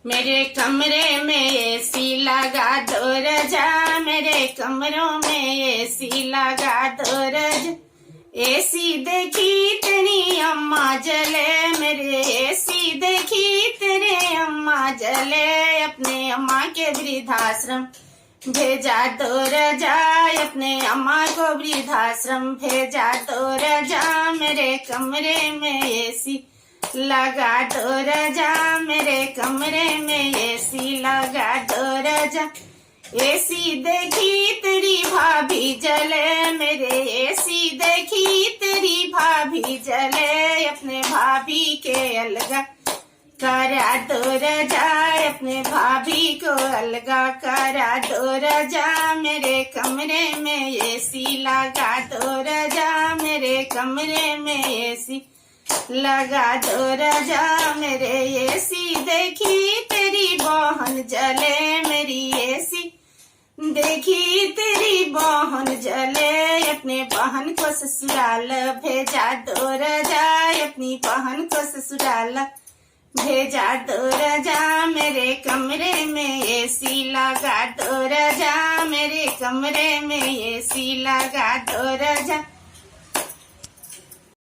मेरे कमरे में एसी लगा दो रजा, मेरे कमरों में एसी लगा दो रजा। एसी देखी तेरी अम्मा जले, मेरे एसी देखी तेरे अम्मा जले। अपने अम्मा के वृद्धाश्रम भेजा दो रजा, अपने अम्मा को वृद्धाश्रम भेजा दो रजा। मेरे कमरे में एसी लगा दो रजा, मेरे कमरे में एसी लगा दो रजा। एसी देखी तेरी भाभी जले, मेरे एसी देखी तेरी भाभी जले। अपने भाभी के अलगा करा दो रजा, अपने भाभी को अलगा करा दो रजा। मेरे कमरे में एसी लगा दो रजा, मेरे कमरे में एसी लगा दो रजा। मेरे एसी देखी तेरी बहन जले, मेरी एसी देखी तेरी बहन जले। अपने बहन को ससुराल भेजा दो रजा, अपनी बहन को ससुराल भेजा दो रजा। मेरे कमरे में एसी लगा दो रजा, मेरे कमरे में एसी लगा दो रजा।